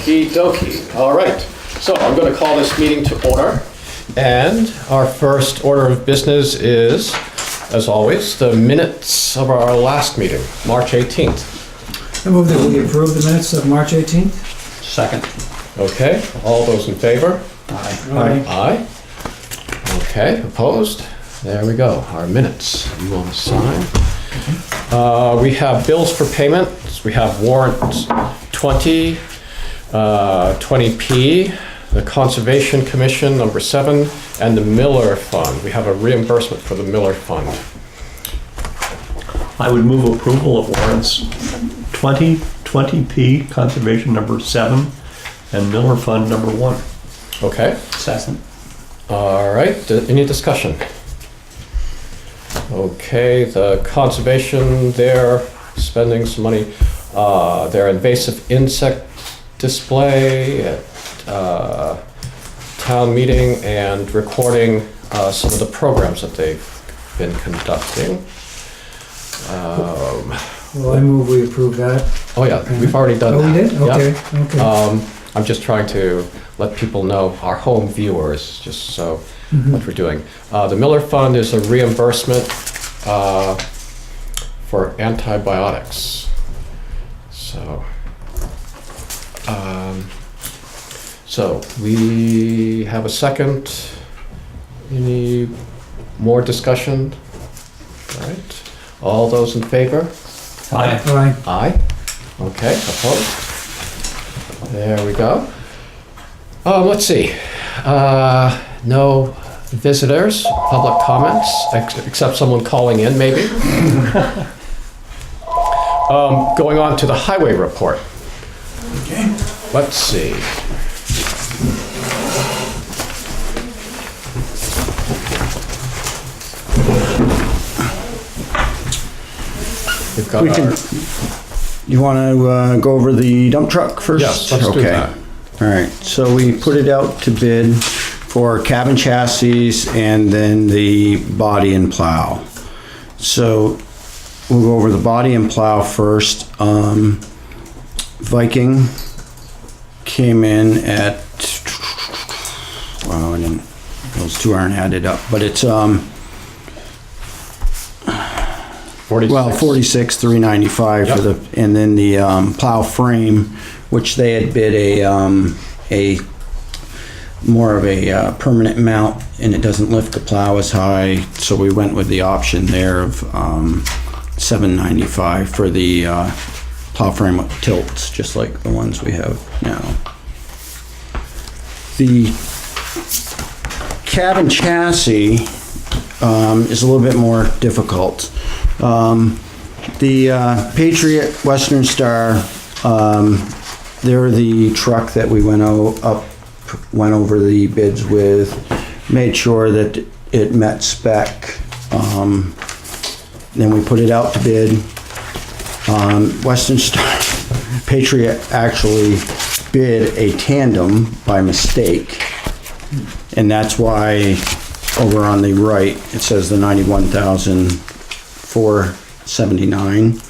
Okie dokie. All right. So I'm going to call this meeting to order. And our first order of business is, as always, the minutes of our last meeting, March 18th. I move that we approve the minutes of March 18th. Second. Okay, all those in favor? Aye. Aye. Okay, opposed? There we go, our minutes. You want to sign? We have bills for payment. We have warrant 20, 20P, the Conservation Commission, number 7, and the Miller Fund. We have a reimbursement for the Miller Fund. I would move approval of warrants 20, 20P, Conservation number 7, and Miller Fund number 1. Okay, Second. all right, any discussion? Okay, the conservation, they're spending some money. Their invasive insect display at town meeting and recording some of the programs that they've been conducting. Well, I move we approve that. Oh yeah, we've already done that. Oh, we did? Yeah. Okay, okay. I'm just trying to let people know, our home viewers, just so what we're doing. The Miller Fund is a reimbursement for antibiotics. So we have a second. Any more discussion? All right. All those in favor? Aye. Aye. Aye. Okay, opposed? There we go. Let's see. No visitors, public comments, except someone calling in, maybe. Going on to the highway report. Okay. Let's see. We've got You want to go over the dump truck first? Yes, let's do that. All right, so we put it out to bid for cabin chassis and then the body and plow. So we'll go over the body and plow first. Viking came in at, well, those two aren't added up, but it's 46. well, 46,395 for the, and then the plow frame, which they had bid a more of a permanent mount, and it doesn't lift the plow as high, so we went with the option there of 795 for the plow frame with tilts, just like the ones we have now. The cabin chassis is a little bit more difficult. The Patriot Western Star, they're the truck that we went over the bids with, made sure that it met spec. Then we put it out to bid. Western Star, Patriot actually bid a tandem by mistake, and that's why over on the right it says the 91,479.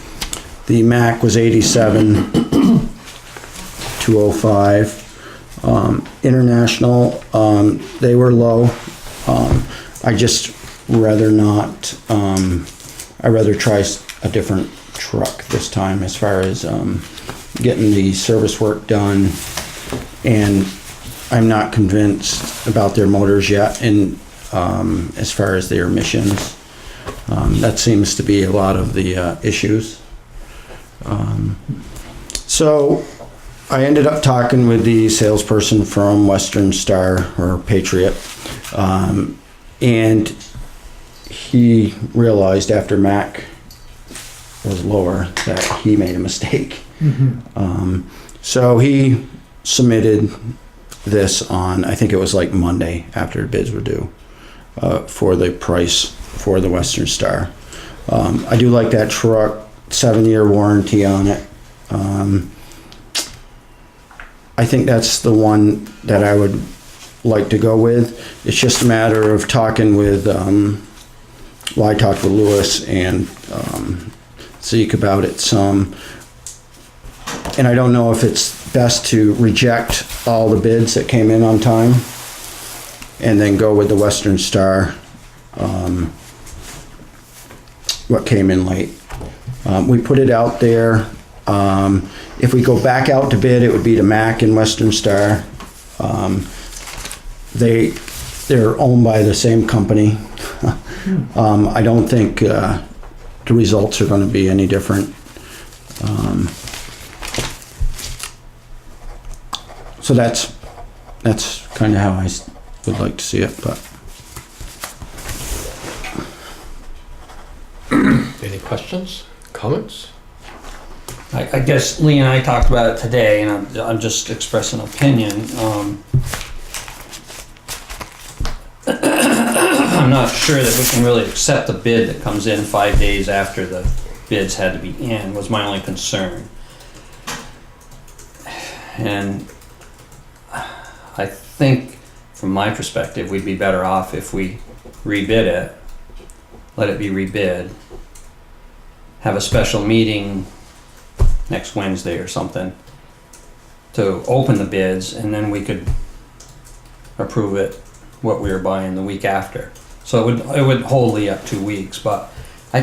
The Mac was 87,205. International, they were low. I just rather not. I'd rather try a different truck this time as far as getting the service work done, and I'm not convinced about their motors yet, and as far as their emissions. That seems to be a lot of the issues. So I ended up talking with the salesperson from Western Star or Patriot, and he realized after Mac was lower that he made a mistake. So he submitted this on, I think it was like Monday after the bids were due, for the price for the Western Star. I do like that truck, 7-year warranty on it. I think that's the one that I would like to go with. It's just a matter of talking with, well, I talked with Lewis and Zeke about it some. And I don't know if it's best to reject all the bids that came in on time and then go with the Western Star, what came in late. We put it out there. If we go back out to bid, it would be to Mac and Western Star. They're owned by the same company. I don't think the results are going to be any different. So that's kind of how I would like to see it. But Any questions, comments? I guess Lee and I talked about it today, and I'm just expressing opinion. I'm not sure that we can really accept a bid that comes in 5 days after the bids had to be in, was my only concern. And I think, from my perspective, we'd be better off if we rebid it, let it be rebid, have a special meeting next Wednesday or something to open the bids, and then we could approve it, what we were buying the week after. So it would hold Lee up 2 weeks, but I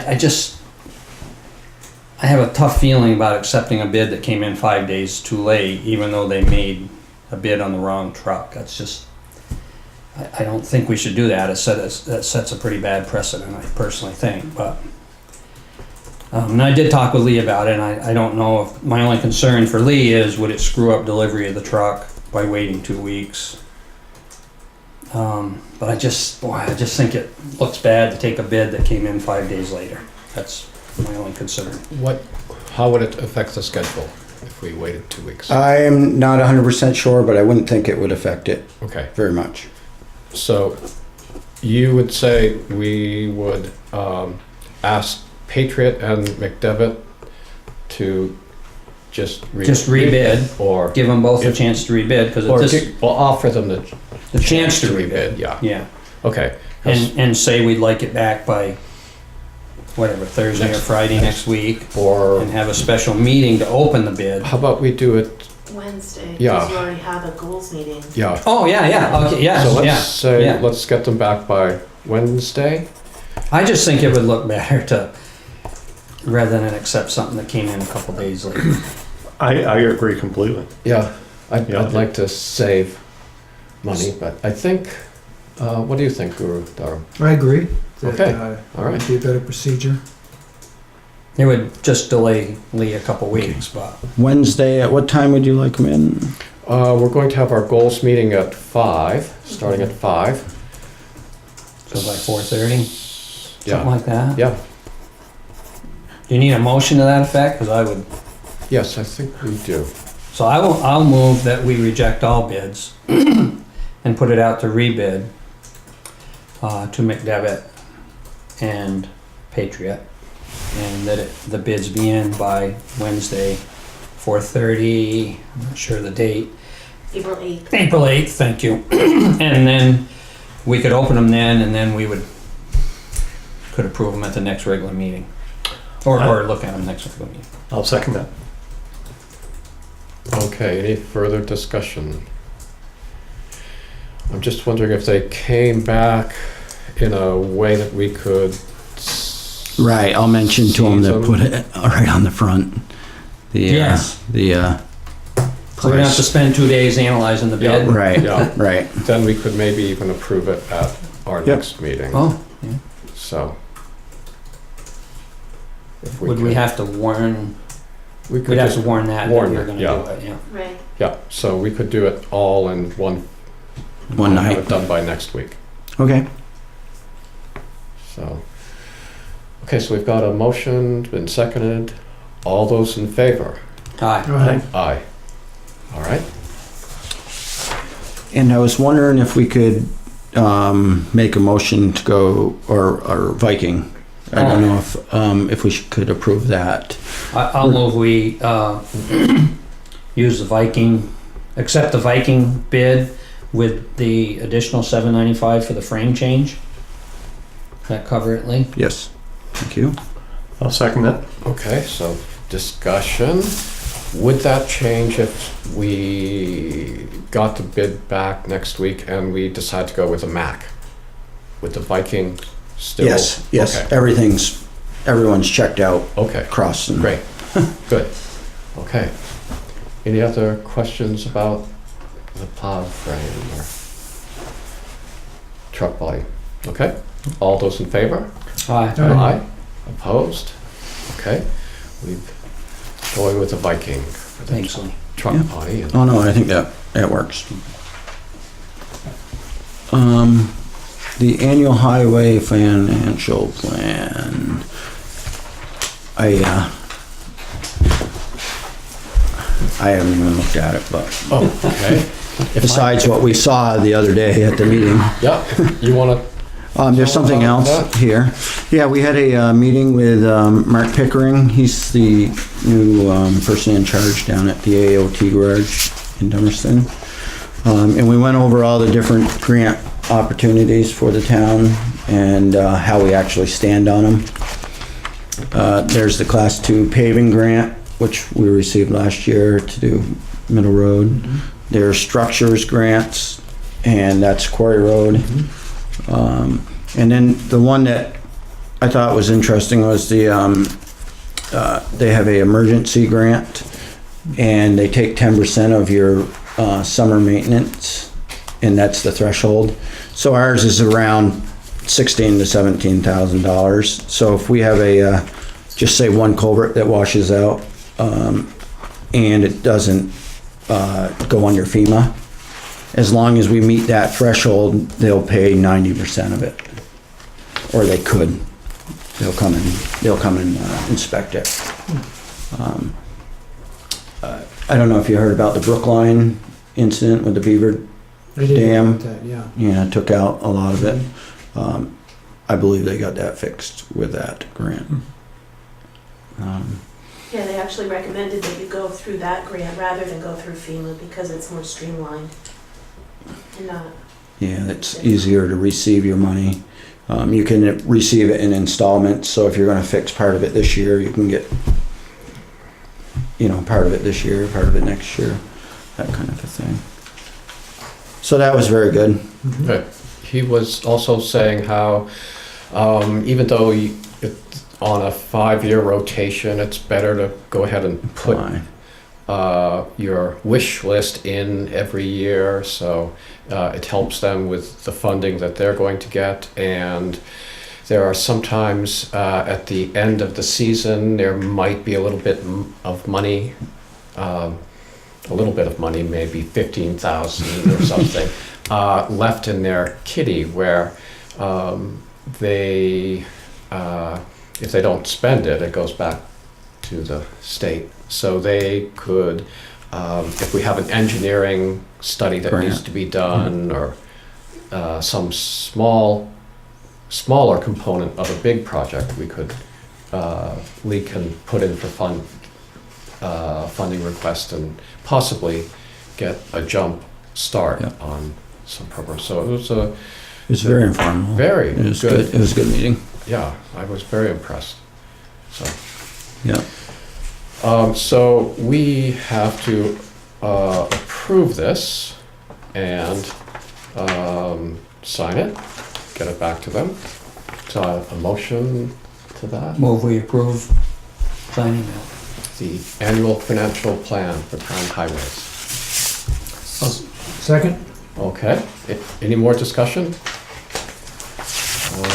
have a tough feeling about accepting a bid that came in 5 days too late, even though they made a bid on the wrong truck. That's just, I don't think we should do that. That sets a pretty bad precedent, I personally think. But and I did talk with Lee about it, and I don't know if, my only concern for Lee is, would it screw up delivery of the truck by waiting 2 weeks? But I just think it looks bad to take a bid that came in 5 days later. That's my only concern. How would it affect the schedule if we waited 2 weeks? I'm not 100% sure, but I wouldn't think it would affect it Okay, very much. so you would say we would ask Patriot and McDevitt to just rebid, or give them both a If- chance to rebid, because or it's just we'll offer them the the chance to rebid. Yeah. Yeah, Okay. and say we'd like it back by whatever, Thursday or Friday next week, Or and have a special meeting to open the bid. how about we do it? Wednesday, Yeah. because you already have a goals meeting. Yeah. Oh, yeah, okay, yes, So let's yeah. say yeah. let's get them back by Wednesday. I just think it would look better to, rather than accept something that came in a couple days later. I agree completely. Yeah. I'd Yeah. like to save money, but I think. What do you think, Guru Dharam? I agree. That, Okay. Would All right. be a better procedure. It would just delay Lee a couple weeks, but Wednesday, at what time would you like them in? We're going to have our goals meeting at 5, starting at 5. so by 4:30, something Yeah. like that. Yeah. Do you need a motion to that effect? Because I would. Yes, I think we do. So I'll move that we reject all bids and put it out to rebid to McDevitt and Patriot, and that the bids be in by Wednesday, 4:30. I'm not sure the date. April 8th. April 8th. Thank you. And then we could open them then, and then we could approve them at the next regular meeting, or look at them next regular meeting. I'll second that. Okay, any further discussion? I'm just wondering if they came back in a way that we could. Right, I'll mention to them to put it right on the front. Yes. The So we don't have to spend 2 days analyzing the bid. Right, Yeah. right. Then we could maybe even approve it at our Yep. next meeting. Oh, yeah. So. If Would we could- have to warn? We could We'd have to just warn that warn we were it, going yeah. to do it. Yeah. Right. Yeah, so we could do it all in one One have night. it done by next week. Okay. So, okay, so we've got a motion, been seconded. All those in favor? Aye. Go ahead. Aye. All right. And I was wondering if we could make a motion to go, or Viking. I don't know if we could approve that. I'll move we use the Viking, accept the Viking bid with the additional $795 for the frame change. Does that cover it, Lee? Yes. Thank you. I'll second that. Okay, so discussion. Would that change if we got the bid back next week and we decide to go with a Mac? With the Viking still? Yes, yes, Okay. everyone's checked out, Okay, crossed. and- great, good. Okay. Any other questions about the plow frame or truck body? Okay, all those in favor? Aye. Aye. Opposed? Okay, we're going with the Viking for the Thanks, Lee. truck Yeah. body. And Oh, no, I think that works. The annual highway financial plan. I haven't even looked at it, but Oh, okay. besides what we saw the other day at the meeting. Yeah, you want to, There's something Tell us else about here. Yeah, we had a meeting with Mark Pickering. He's the new person in charge down at the AOT garage in Dummerston. And we went over all the different grant opportunities for the town and how we actually stand on them. There's the Class 2 paving grant, which we received last year to do Middle Road. There's structures grants, and that's Quarry Road. And then the one that I thought was interesting was the, they have a emergency grant, and they take 10% of your summer maintenance, and that's the threshold. So ours is around $16,000 to $17,000. So if we have a, just say one culvert that washes out, and it doesn't go under FEMA, as long as we meet that threshold, they'll pay 90% of it. Or they could. They'll come and inspect it. I don't know if you heard about the Brookline incident with the Beaver I did Dam. get that, yeah. Yeah, took out a lot of it. I believe they got that fixed with that grant. Yeah, they actually recommended that you go through that grant rather than go through FEMA because it's more streamlined and not. Yeah, it's easier to receive your money. You can receive it in installments, so if you're gonna fix part of it this year, you can get, part of it this year, part of it next year, that kind of a thing. So that was very good. Good. He was also saying how, even though it's on a 5-year rotation, it's better to go ahead and put your wish list in every year, so it helps them with the funding that they're going to get. And there are sometimes at the end of the season, there might be a little bit of money, maybe 15,000 or something, left in their kitty where they, if they don't spend it, it goes back to the state. So they could, if we have an engineering study that Grant. needs to be done, or some smaller component of a big project, we could, Lee can put in for funding request and possibly get a jump start Yeah. on some program. So it was a It was very informal. very It was good. good. It was a good meeting. Yeah, I was very impressed. So. Yeah. So we have to approve this and sign it, get it back to them. So a motion to that, Move we approve signing that. the annual financial plan for town highways. Second? Okay, any more discussion?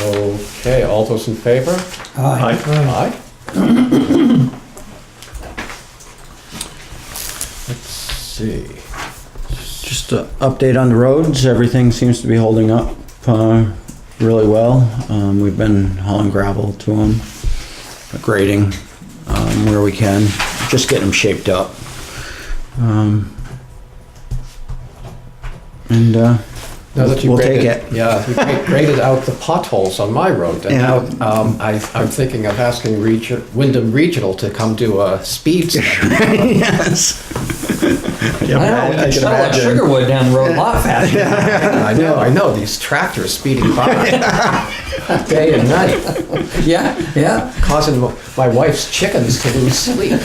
Okay, all those in favor? Aye. Aye. Let's see. Just an update on the roads. Everything seems to be holding up really well. We've been hauling gravel to them, grading where we can, just getting them shaped up. And Now that you we'll take graded- it. Yeah, you graded out the potholes on my road, and Yeah. now I'm thinking of asking Wyndham Regional to come do a speed study. Yes. I know, we can sell that Sugarwood down the road a lot faster. I know, these tractors speeding by day and night, Yeah, yeah. causing my wife's chickens to lose sleep.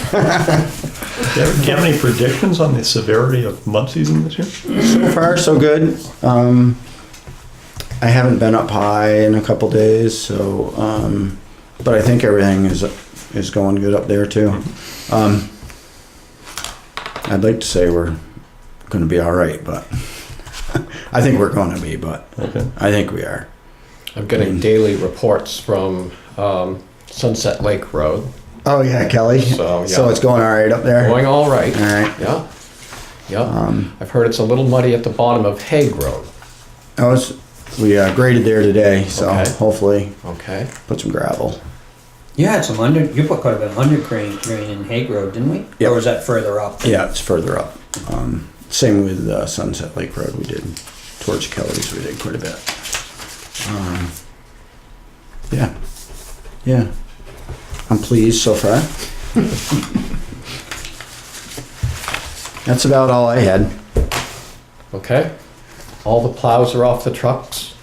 Do you have any predictions on the severity of mud season this year? So far, so good. I haven't been up high in a couple days, so but I think everything is going good up there too. I'd like to say we're going to be all right, but I think we're going to be, but Okay. I think we are. I'm getting daily reports from Sunset Lake Road. Oh yeah, Kelly. So, yeah. So it's going all right up there. Going all right. All right. Yeah. Yeah. I've heard it's a little muddy at the bottom of Hague Road. We graded there today, so Okay. hopefully Okay. put some gravel. You had some you put quite a bit of under drain in Hague Road, didn't we? Yep. Or was that further up? Yeah, it's further up. Same with Sunset Lake Road. We did towards Kelly's. We did quite a bit. Yeah, yeah. I'm pleased so far. That's about all I had. Okay. All the plows are off the trucks.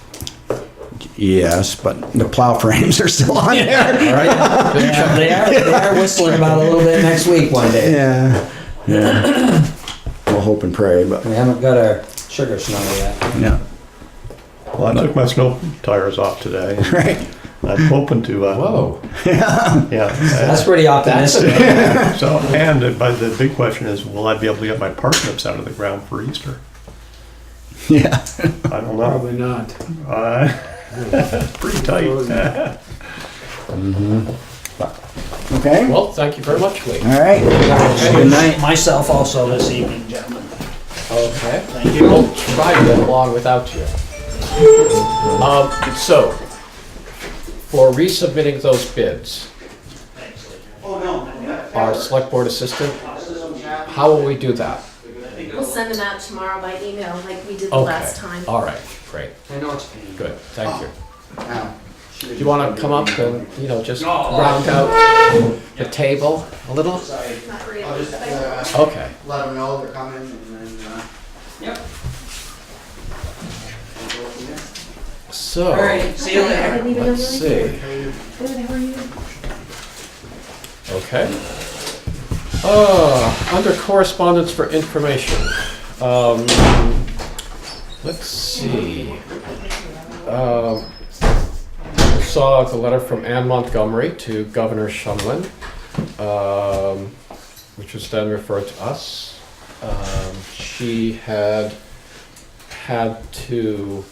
Yes, but the plow frames are still on there. All right. Yeah, they are whistling about a little bit next week one day. Yeah, yeah. We'll hope and pray, but We haven't got our sugar snow yet. yeah. Well, I took my snow tires off today. Right. I'm hoping to, Whoa. yeah. That's pretty optimistic. So, but the big question is, will I be able to get my parsnips out of the ground for Easter? Yeah. I don't know. Probably not. Pretty tight. Okay. Well, thank you very much, Lee. All right. Good night. Myself also this evening, gentlemen. Okay. Thank you. We'll try to get along without you. So, for resubmitting those bids, our select board assistant, how will we do that? We'll send them out tomorrow by email like we did the last time. All right, great, I know it's a pain. good, thank you. Do you want to come up and, just round out the table a little? Not really. I'll just Okay. let them know they're coming and then. Yep. So, All right, see you I later. didn't even know let's you were see. Good, how are you? Okay. Under correspondence for information. Let's see. Saw the letter from Ann Montgomery to Governor Shumlin, which was then referred to us. She had to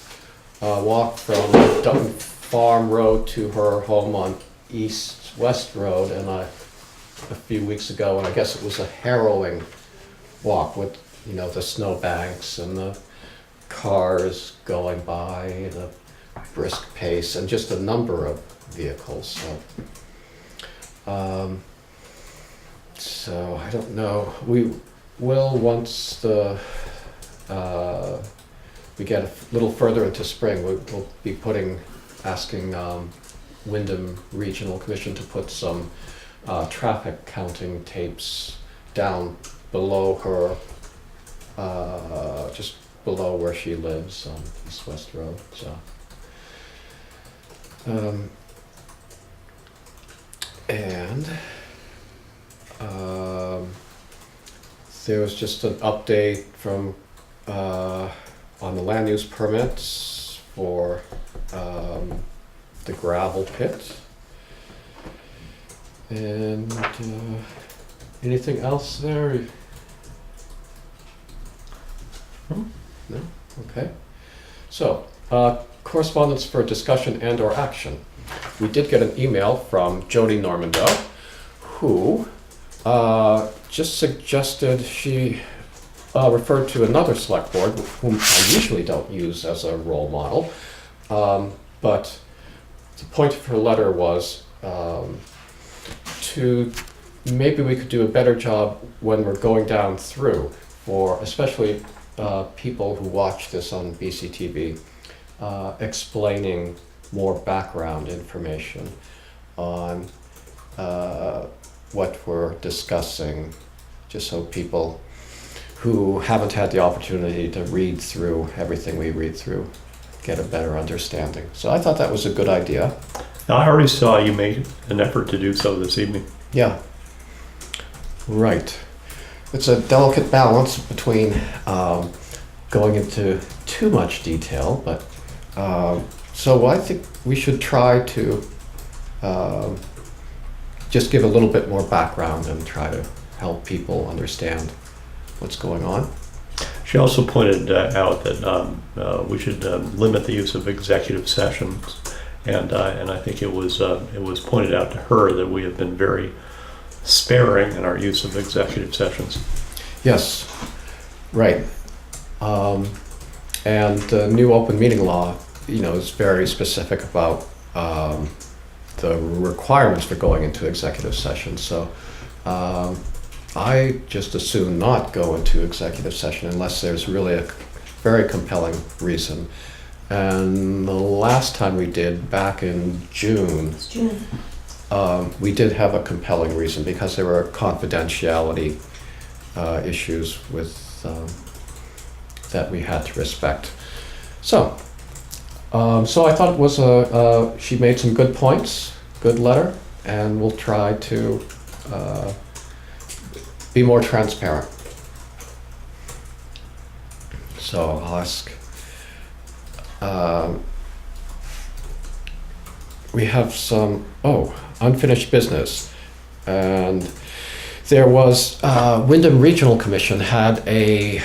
walk from Dutton Farm Road to her home on East-West Road, and a few weeks ago, and I guess it was a harrowing walk with, the snowbanks and the cars going by, the brisk pace, and just a number of vehicles. So I don't know. We will, once we get a little further into spring, we'll be asking Wyndham Regional Commission to put some traffic counting tapes down below her, just below where she lives on East West Road. So, there was just an update from on the land use permits for the gravel pit. And anything else there? No? Okay. So, correspondence for discussion and or action. We did get an email from Jody Normando, who just suggested she referred to another select board, whom I usually don't use as a role model, but the point of her letter was maybe we could do a better job when we're going down through, for especially people who watch this on BCTV, explaining more background information on what we're discussing, just so people who haven't had the opportunity to read through everything we read through get a better understanding. So I thought that was a good idea. Now, I already saw you made an effort to do so this evening. Yeah. Right. it's a delicate balance between going into too much detail, but so I think we should try to just give a little bit more background and try to help people understand what's going on. She also pointed out that we should limit the use of executive sessions, and I think it was pointed out to her that we have been very sparing in our use of executive sessions. Yes, right. And the new open meeting law, is very specific about the requirements for going into executive session. So I just assume not go into executive session unless there's really a very compelling reason. And the last time we did, back in June, It's June. we did have a compelling reason because there were confidentiality issues with that we had to respect. So I thought it was she made some good points, good letter, and we'll try to be more transparent. So I'll ask. We have some unfinished business, and there was Wyndham Regional Commission had a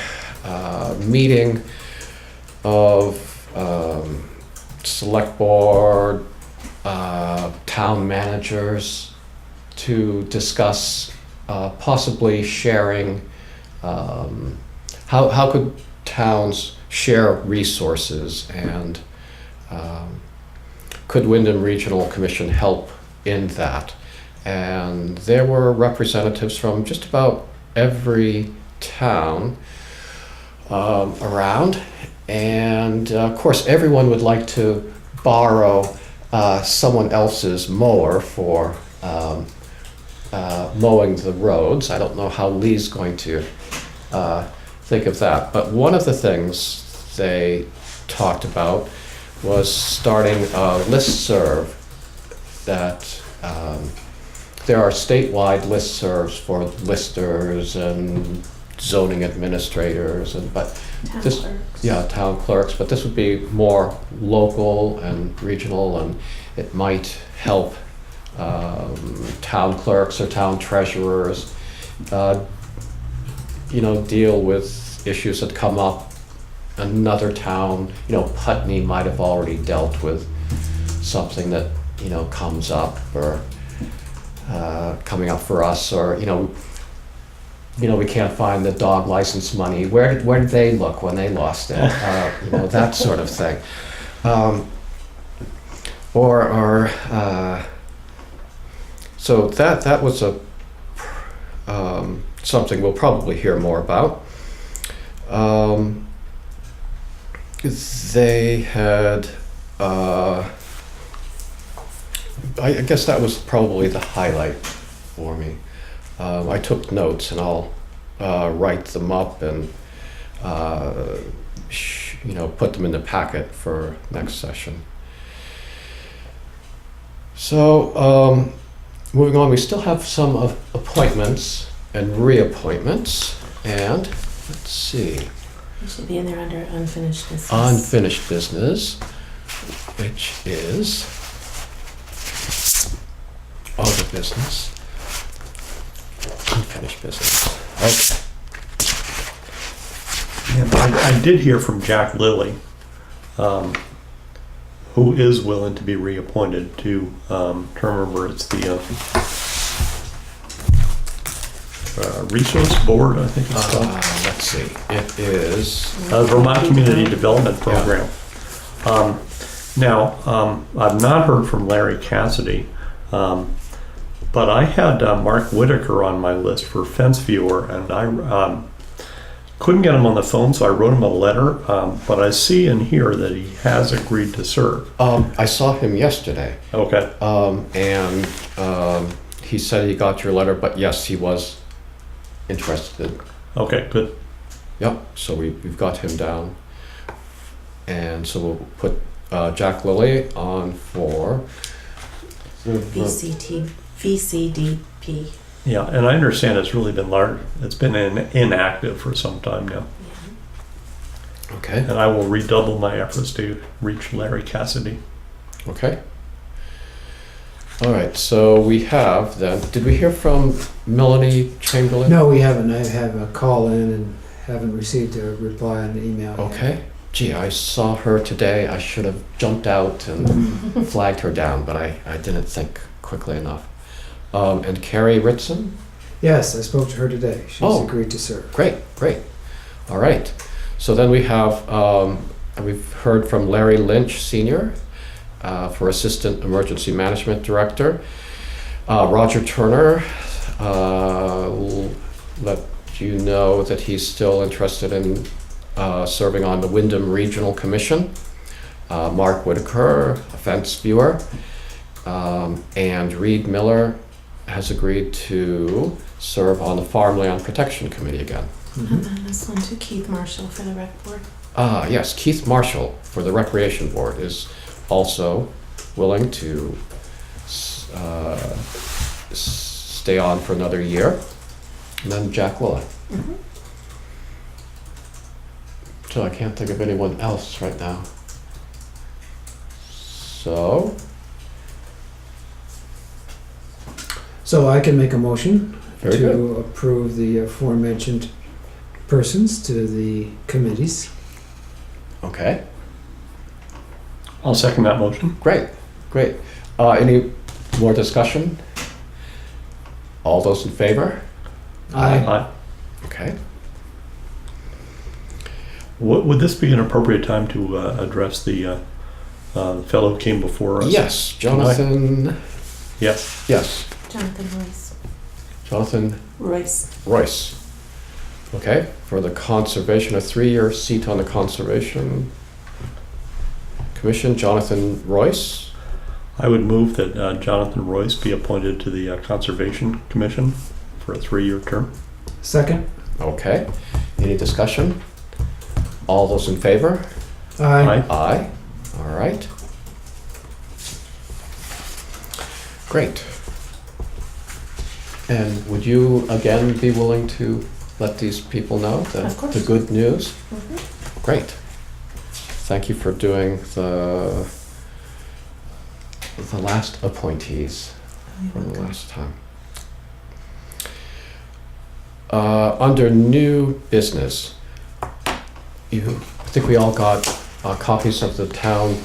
meeting of select board, town managers to discuss possibly sharing how could towns share resources, and could Wyndham Regional Commission help in that? And there were representatives from just about every town around, and of course everyone would like to borrow someone else's mower for mowing the roads. I don't know how Lee's going to think of that, but one of the things they talked about was starting a listserv that there are statewide listservs for listers and zoning administrators, but town clerks, but this would be more local and regional, and it might help town clerks or town treasurers deal with issues that come up. Another town, Putney might have already dealt with something that comes up, or coming up for us, or we can't find the dog license money. Where did they look when they lost it? That sort of thing. So that was something we'll probably hear more about. They had, I guess that was probably the highlight for me. I took notes, and I'll write them up and put them in the packet for next session. So moving on, we still have some appointments and reappointments, and let's see. It should be in there under unfinished business. Unfinished business, which is other business. Unfinished business. Okay. And I did hear from Jack Lilly, who is willing to be reappointed to term member. It's the Resource Board, I think it's called. Let's see. It is. Vermont Community Development Program. Now, I've not heard from Larry Cassidy, but I had Mark Whitaker on my list for Fence Viewer, and I couldn't get him on the phone, so I wrote him a letter, but I see in here that he has agreed to serve. I saw him yesterday. Okay. And he said he got your letter, but yes, he was interested. Okay, good. Yep, so we've got him down. And so we'll put Jack Lilly on for VCDP. Yeah, and I understand it's really been it's been inactive for some time now. Okay, And I will redouble my efforts to reach Larry Cassidy. okay. All right, so we have then, did we hear from Melanie Chamberlain? No, we haven't. I have a call in and haven't received a reply on the email. yet. Okay. Gee, I saw her today. I should have jumped out and flagged her down, but I didn't think quickly enough. And Carrie Ritson? Yes, I spoke to her today. She's Oh. agreed to serve. Great, great. All right. So then we have, we've heard from Larry Lynch, Senior, for Assistant Emergency Management Director. Roger Turner, let you know that he's still interested in serving on the Wyndham Regional Commission. Mark Whitaker, a fence viewer. And Reed Miller has agreed to serve on the Farmland Protection Committee again. And then this one to Keith Marshall for the rec board. Yes, Keith Marshall for the Recreation Board is also willing to stay on for another year. And then Jack Willett. Mhm. So I can't think of anyone else right now. So, So I can make a motion very to good. approve the aforementioned persons to the committees. Okay, I'll second that motion. great, great. Any more discussion? All those in favor? Aye. Okay. Would this be an appropriate time to address the fellow who came before us? Yes, Jonathan, Yes. yes, Jonathan Royce. Jonathan Royce. Royce. Okay, for the Conservation, a 3-year seat on the Conservation Commission, Jonathan Royce. I would move that Jonathan Royce be appointed to the Conservation Commission for a 3-year term. Second? Okay, any discussion? All those in favor? Aye. Aye. All right. Great. And would you again be willing to let these people know Of course. the good news? Mhm. Great. Thank you for doing the last appointees from the last time. Under new business, I think we all got copies of the town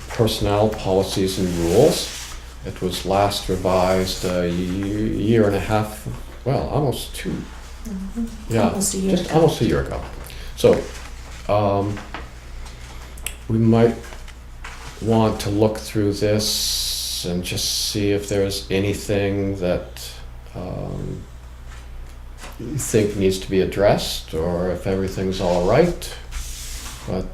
personnel policies and rules. It was last revised a year and a half, well, almost 2. Mhm. Yeah, Almost a year just ago. almost a year ago. So, we might want to look through this and just see if there's anything that you think needs to be addressed, or if everything's all right. But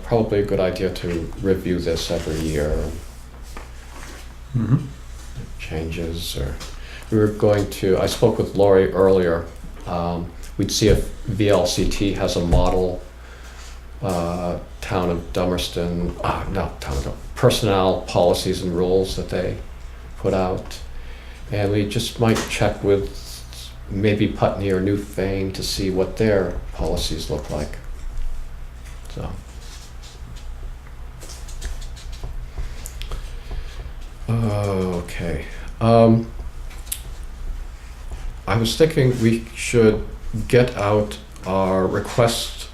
probably a good idea to review this every year. Mm-hmm. Changes, or we were going to, I spoke with Lori earlier. We'd see if VLCT has a model town of Dummerston, personnel policies and rules that they put out. And we just might check with maybe Putney or Newfane to see what their policies look like. So. Okay. I was thinking we should get out our request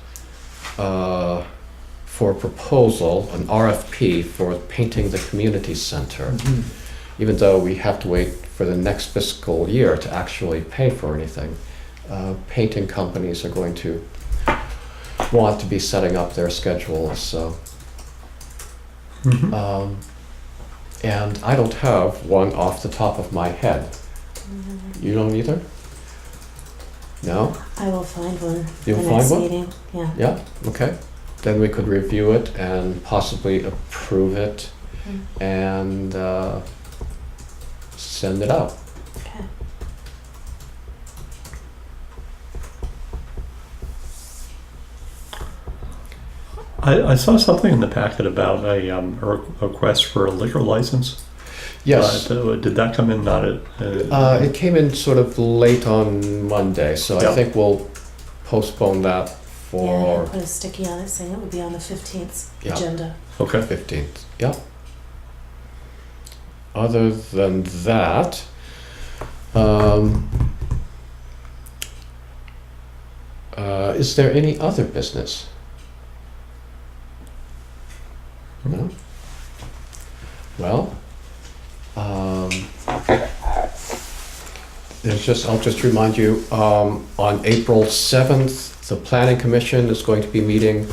for proposal, an RFP for painting the community center, Mhm. even though we have to wait for the next fiscal year to actually pay for anything. Painting companies are going to want to be setting up their schedules, so. Mm-hmm. And I don't have one off the top of my head. You don't either? No? I will find one. You'll the find next one? meeting. Yeah. Yeah, okay. Then we could review it and possibly approve it Mhm. and send it out. Okay. I saw something in the packet about a request for a liquor license. Yes. Did that come in not at? It came in sort of late on Monday, so I Yeah. think we'll postpone that Yeah, for I put a sticky on it saying it would be on the 15th Yeah. agenda. Okay. 15th. Yeah. Other than that, is there any other business? No? Well, I'll just remind you, on April 7th, the Planning Commission is going to be meeting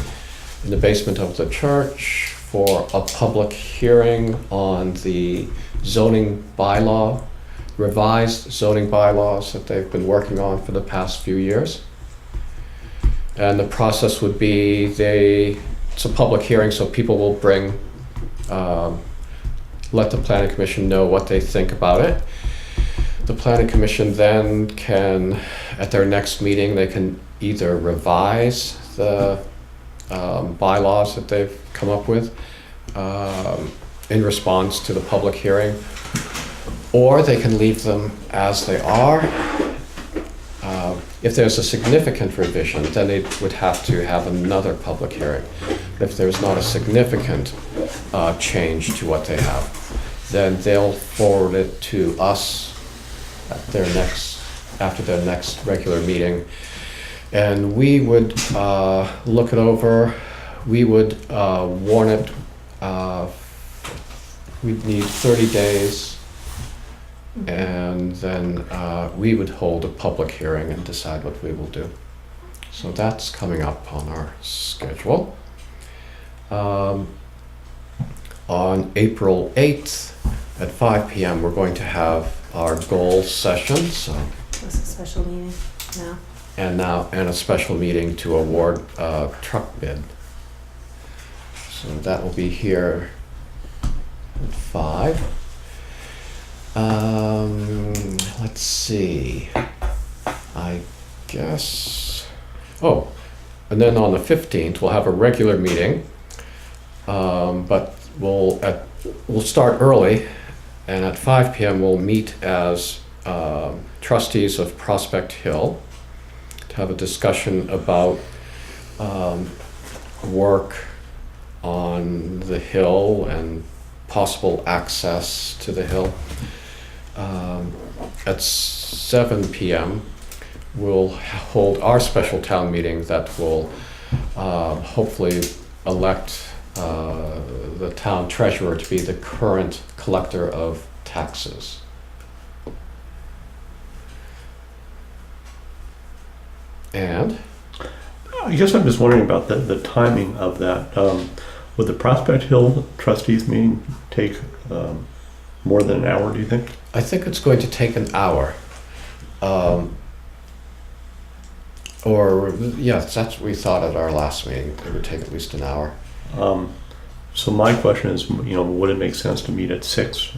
in the basement of the church for a public hearing on the zoning bylaw, revised zoning bylaws that they've been working on for the past few years. And the process would be it's a public hearing, so people will bring, let the Planning Commission know what they think about it. The Planning Commission then can, at their next meeting, they can either revise the bylaws that they've come up with in response to the public hearing, or they can leave them as they are. If there's a significant revision, then they would have to have another public hearing. If there's not a significant change to what they have, then they'll forward it to us after their next regular meeting. And we would look it over. We would warn it. We'd need 30 days. And then we would hold a public hearing and decide what we will do. So that's coming up on our schedule. On April 8th at 5 p.m. we're going to have our goals session. So That's a special meeting now. and a special meeting to award a truck bid. So that will be here at 5. Let's see. I guess. Oh, and then on the 15th we'll have a regular meeting, but we'll start early, and at 5 p.m. we'll meet as trustees of Prospect Hill to have a discussion about work on the hill and possible access to the hill. At 7 p.m. we'll hold our special town meeting that will hopefully elect the town treasurer to be the current collector of taxes. And I guess I'm just wondering about the timing of that. Would the Prospect Hill trustees meeting take more than an hour, do you think? I think it's going to take an hour. That's what we thought at our last meeting. It would take at least an hour. So my question is, would it make sense to meet at 6?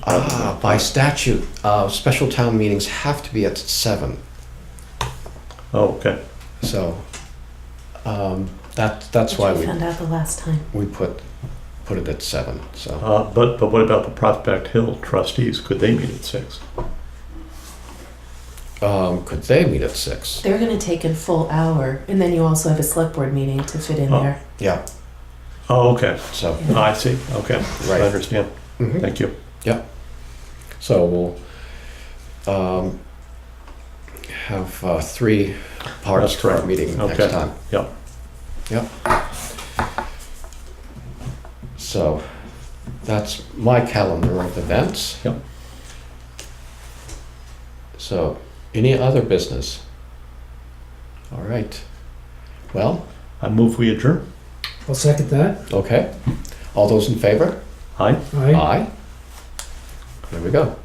By statute, special town meetings have to be at 7. Oh, okay. So that's why we found out the last time. we put it at 7. So But what about the Prospect Hill trustees? Could they meet at 6? could they meet at 6? They're going to take a full hour, and then you also have a select board meeting to fit in Oh. there. Yeah. Oh, okay. So I see. Okay. Right. I understand. mhm. Thank you. So we'll have 3 parts That's to our correct. meeting Okay. next time. Yep. Yep. So that's my calendar of events. Yep. So any other business? All right. Well, I move we adjourn. I'll second that. okay. All those in favor? Aye. Aye. Aye. There we go.